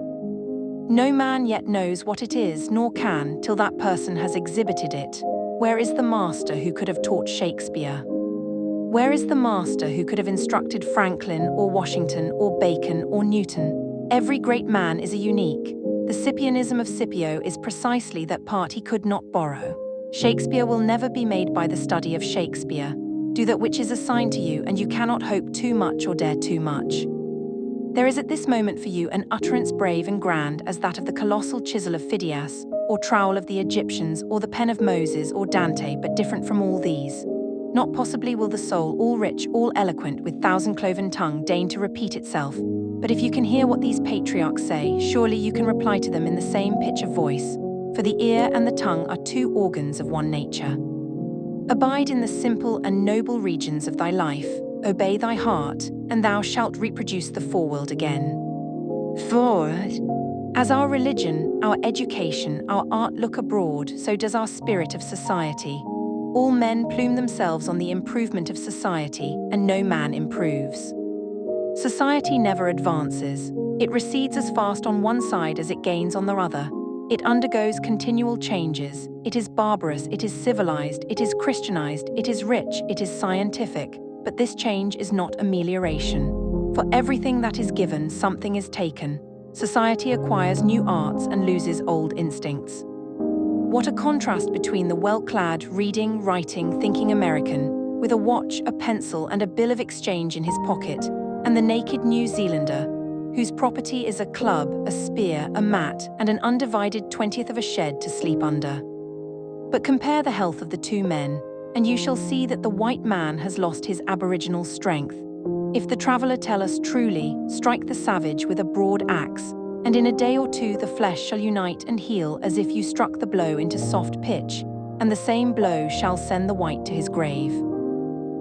No man yet knows what it is, nor can, till that person has exhibited it. Where is the master who could have taught Shakespeare? Where is the master who could have instructed Franklin or Washington or Bacon or Newton? Every great man is a unique. The Scipianism of Scipio is precisely that part he could not borrow. Shakespeare will never be made by the study of Shakespeare. Do that which is assigned to you, and you cannot hope too much or dare too much. There is at this moment for you an utterance brave and grand as that of the colossal chisel of Phidias, or trowel of the Egyptians, or the pen of Moses or Dante, but different from all these. Not possibly will the soul, all rich, all eloquent, with thousand-cloven tongue, deign to repeat itself. But if you can hear what these patriarchs say, surely you can reply to them in the same pitch of voice. For the ear and the tongue are two organs of one nature. Abide in the simple and noble regions of thy life, obey thy heart, and thou shalt reproduce the foreworld again. 4. As our religion, our education, our art look abroad, so does our spirit of society. All men plume themselves on the improvement of society, and no man improves. Society never advances. It recedes as fast on one side as it gains on the other. It undergoes continual changes. It is barbarous, it is civilized, it is Christianized, it is rich, it is scientific. But this change is not amelioration. For everything that is given, something is taken. Society acquires new arts and loses old instincts. What a contrast between the well-clad, reading, writing, thinking American, with a watch, a pencil, and a bill of exchange in his pocket, and the naked New Zealander, whose property is a club, a spear, a mat, and an undivided 20th of a shed to sleep under. But compare the health of the two men, and you shall see that the white man has lost his aboriginal strength. If the traveler tell us truly, strike the savage with a broad axe, and in a day or two the flesh shall unite and heal as if you struck the blow into soft pitch, and the same blow shall send the white to his grave.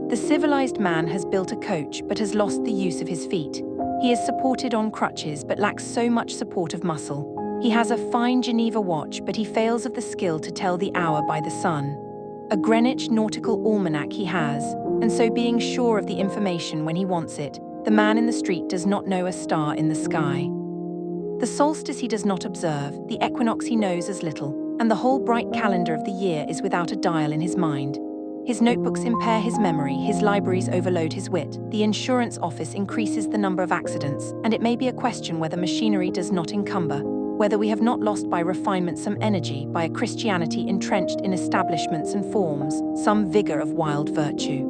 The civilized man has built a coach but has lost the use of his feet. He is supported on crutches but lacks so much support of muscle. He has a fine Geneva watch but he fails of the skill to tell the hour by the sun. A Greenwich nautical almanac he has, and so being sure of the information when he wants it, the man in the street does not know a star in the sky. The solstice he does not observe, the equinox he knows as little, and the whole bright calendar of the year is without a dial in his mind. His notebooks impair his memory, his libraries overload his wit, the insurance office increases the number of accidents, and it may be a question whether machinery does not encumber, whether we have not lost by refinement some energy, by a Christianity entrenched in establishments and forms, some vigor of wild virtue.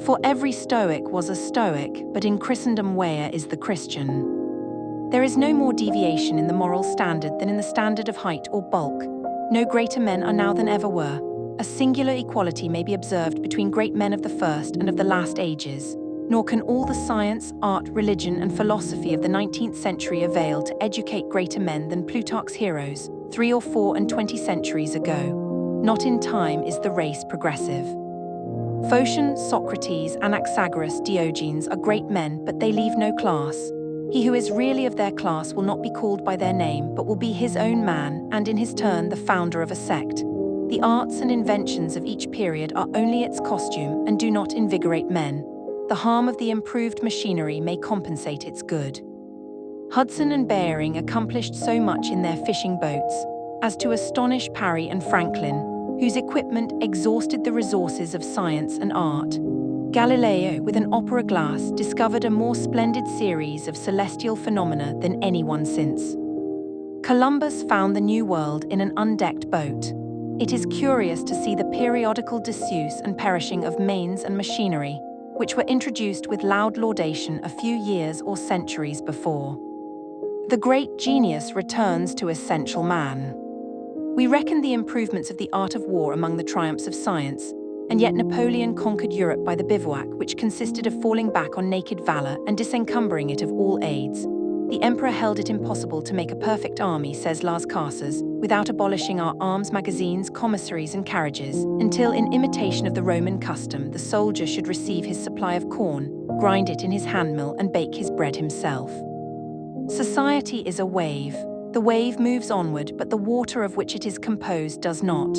For every Stoic was a Stoic, but in Christendom where is the Christian? There is no more deviation in the moral standard than in the standard of height or bulk. No greater men are now than ever were. A singular equality may be observed between great men of the first and of the last ages, nor can all the science, art, religion, and philosophy of the 19th century avail to educate greater men than Plutarch's heroes, 3 or 4 and 20 centuries ago. Not in time is the race progressive. Phocion, Socrates, Anaxagoras, Diogenes are great men, but they leave no class. He who is really of their class will not be called by their name, but will be his own man, and in his turn the founder of a sect. The arts and inventions of each period are only its costume and do not invigorate men. The harm of the improved machinery may compensate its good. Hudson and Bering accomplished so much in their fishing boats as to astonish Parry and Franklin, whose equipment exhausted the resources of science and art. Galileo, with an opera glass, discovered a more splendid series of celestial phenomena than anyone since. Columbus found the New World in an undecked boat. It is curious to see the periodical disuse and perishing of mains and machinery, which were introduced with loud laudation a few years or centuries before. The great genius returns to essential man. We reckon the improvements of the art of war among the triumphs of science, and yet Napoleon conquered Europe by the bivouac, which consisted of falling back on naked valor and disencumbering it of all aids. The emperor held it impossible to make a perfect army, says Las Casas, without abolishing our arms magazines, commissaries and carriages, until, in imitation of the Roman custom, the soldier should receive his supply of corn, grind it in his handmill and bake his bread himself. Society is a wave. The wave moves onward, but the water of which it is composed does not.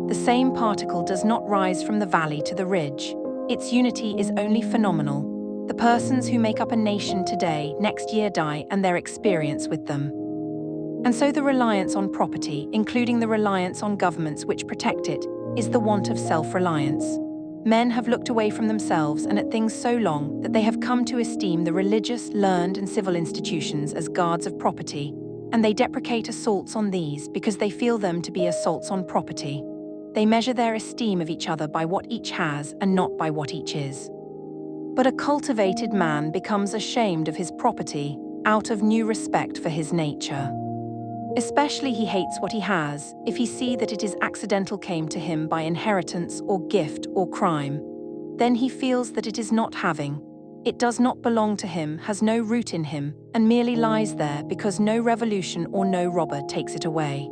The same particle does not rise from the valley to the ridge. Its unity is only phenomenal. The persons who make up a nation today, next year die, and their experience with them. And so the reliance on property, including the reliance on governments which protect it, is the want of self-reliance. Men have looked away from themselves and at things so long that they have come to esteem the religious, learned, and civil institutions as guards of property, and they deprecate assaults on these because they feel them to be assaults on property. They measure their esteem of each other by what each has and not by what each is. But a cultivated man becomes ashamed of his property out of new respect for his nature. Especially he hates what he has if he see that it is accidental came to him by inheritance or gift or crime. Then he feels that it is not having. It does not belong to him, has no root in him, and merely lies there because no revolution or no robber takes it away.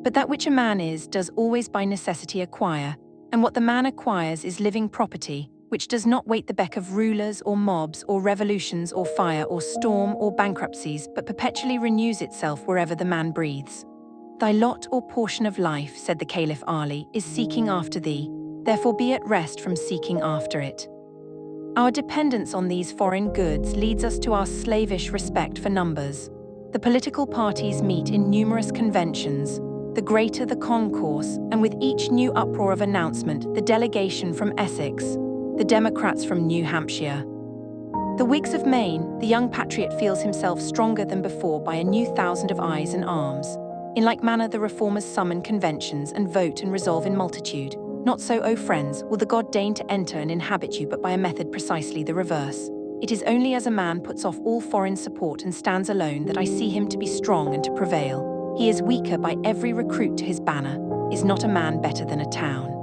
But that which a man is does always by necessity acquire, and what the man acquires is living property, which does not wait the beck of rulers or mobs or revolutions or fire or storm or bankruptcies, but perpetually renews itself wherever the man breathes. Thy lot or portion of life, said the Caliph Ali, is seeking after thee, therefore be at rest from seeking after it. Our dependence on these foreign goods leads us to our slavish respect for numbers. The political parties meet in numerous conventions. The greater the concourse, and with each new uproar of announcement, the delegation from Essex, the Democrats from New Hampshire. The Whigs of Maine, the young patriot feels himself stronger than before by a new thousand of eyes and arms. In like manner the reformers summon conventions and vote and resolve in multitude. Not so, O friends, will the God deign to enter and inhabit you, but by a method precisely the reverse. It is only as a man puts off all foreign support and stands alone that I see him to be strong and to prevail. He is weaker by every recruit to his banner. Is not a man better than a town?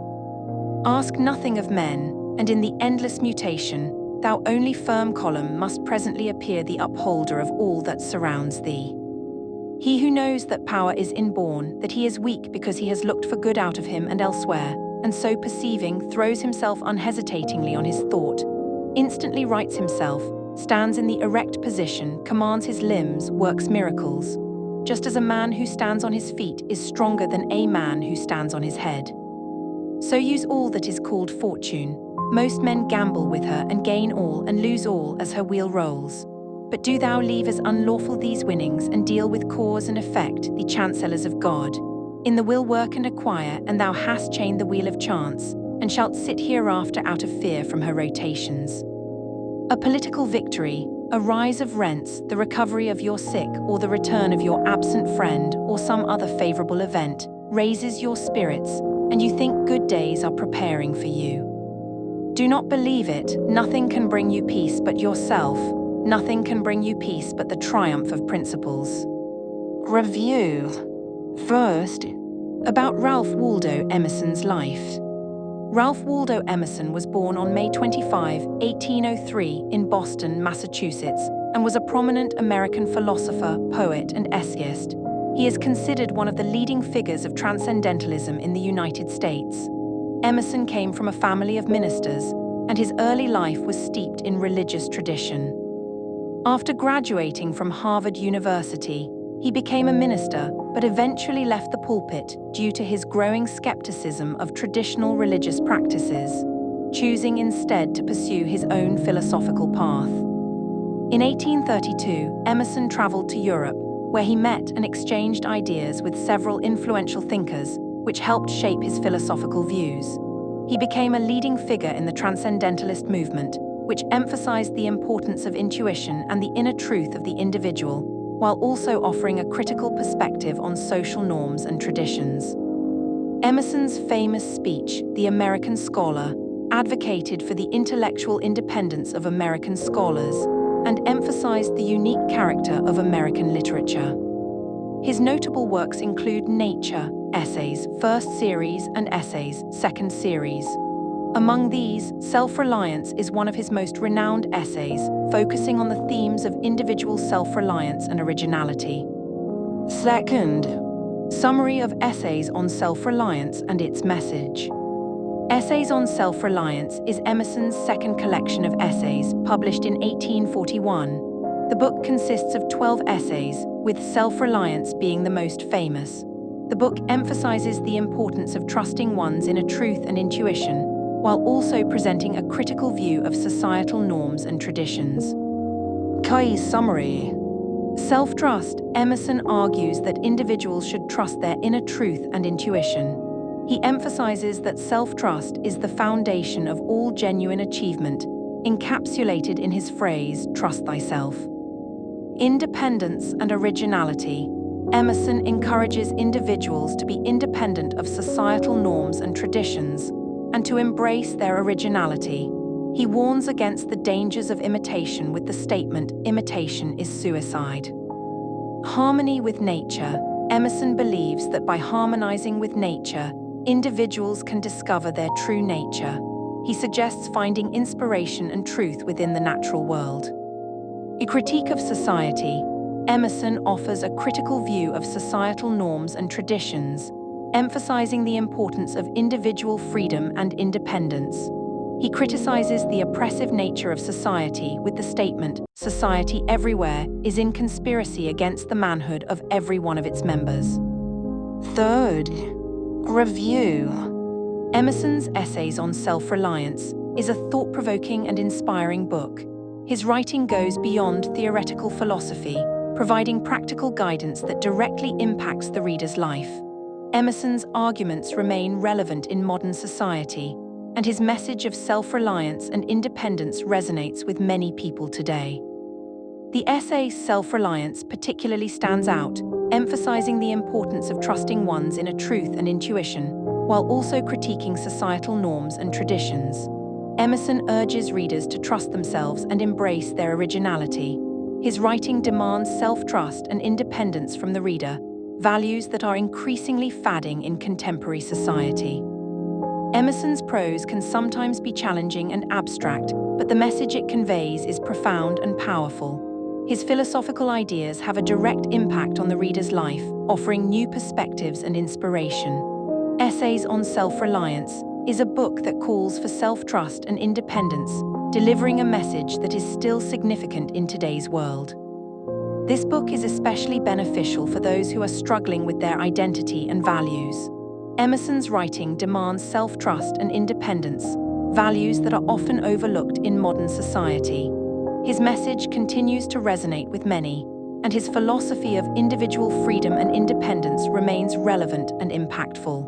Ask nothing of men, and in the endless mutation, thou only firm column must presently appear the upholder of all that surrounds thee. He who knows that power is inborn, that he is weak because he has looked for good out of him and elsewhere, and so perceiving, throws himself unhesitatingly on his thought, instantly rights himself, stands in the erect position, commands his limbs, works miracles, just as a man who stands on his feet is stronger than a man who stands on his head. So use all that is called fortune. Most men gamble with her and gain all and lose all as her wheel rolls. But do thou leave as unlawful these winnings and deal with cause and effect, the chancellors of God. In the will work and acquire, and thou hast chained the wheel of chance, and shalt sit hereafter out of fear from her rotations. A political victory, a rise of rents, the recovery of your sick, or the return of your absent friend, or some other favorable event, raises your spirits, and you think good days are preparing for you. Do not believe it. Nothing can bring you peace but yourself. Nothing can bring you peace but the triumph of principles. Review. First, about Ralph Waldo Emerson's life. Ralph Waldo Emerson was born on May 25, 1803 in Boston, Massachusetts, and was a prominent American philosopher, poet, and essayist. He is considered one of the leading figures of Transcendentalism in the United States. Emerson came from a family of ministers, and his early life was steeped in religious tradition. After graduating from Harvard University, he became a minister but eventually left the pulpit due to his growing skepticism of traditional religious practices, choosing instead to pursue his own philosophical path. In 1832, Emerson traveled to Europe, where he met and exchanged ideas with several influential thinkers, which helped shape his philosophical views. He became a leading figure in the Transcendentalist movement, which emphasized the importance of intuition and the inner truth of the individual, while also offering a critical perspective on social norms and traditions. Emerson's famous speech, The American Scholar, advocated for the intellectual independence of American scholars and emphasized the unique character of American literature. His notable works include Nature, Essays, First Series, and Essays, Second Series. Among these, Self-Reliance is one of his most renowned essays, focusing on the themes of individual self-reliance and originality. Second, Summary of Essays on Self-Reliance and its Message. Essays on Self-Reliance is Emerson's second collection of essays, published in 1841. The book consists of 12 essays, with Self-Reliance being the most famous. The book emphasizes the importance of trusting one's inner truth and intuition, while also presenting a critical view of societal norms and traditions. Kai's summary. Self-trust. Emerson argues that individuals should trust their inner truth and intuition. He emphasizes that self-trust is the foundation of all genuine achievement, encapsulated in his phrase, "Trust thyself." Independence and originality. Emerson encourages individuals to be independent of societal norms and traditions, and to embrace their originality. He warns against the dangers of imitation with the statement, "Imitation is suicide." Harmony with nature. Emerson believes that by harmonizing with nature, individuals can discover their true nature. He suggests finding inspiration and truth within the natural world. A critique of society. Emerson offers a critical view of societal norms and traditions, emphasizing the importance of individual freedom and independence. He criticizes the oppressive nature of society with the statement, "Society everywhere is in conspiracy against the manhood of every one of its members." Third, review. Emerson's Essays on Self-Reliance is a thought-provoking and inspiring book. His writing goes beyond theoretical philosophy, providing practical guidance that directly impacts the reader's life. Emerson's arguments remain relevant in modern society, and his message of self-reliance and independence resonates with many people today. The essay Self-Reliance particularly stands out, emphasizing the importance of trusting one's inner truth and intuition, while also critiquing societal norms and traditions. Emerson urges readers to trust themselves and embrace their originality. His writing demands self-trust and independence from the reader, values that are increasingly fading in contemporary society. Emerson's prose can sometimes be challenging and abstract, but the message it conveys is profound and powerful. His philosophical ideas have a direct impact on the reader's life, offering new perspectives and inspiration. Essays on Self-Reliance is a book that calls for self-trust and independence, delivering a message that is still significant in today's world. This book is especially beneficial for those who are struggling with their identity and values. Emerson's writing demands self-trust and independence, values that are often overlooked in modern society. His message continues to resonate with many, and his philosophy of individual freedom and independence remains relevant and impactful.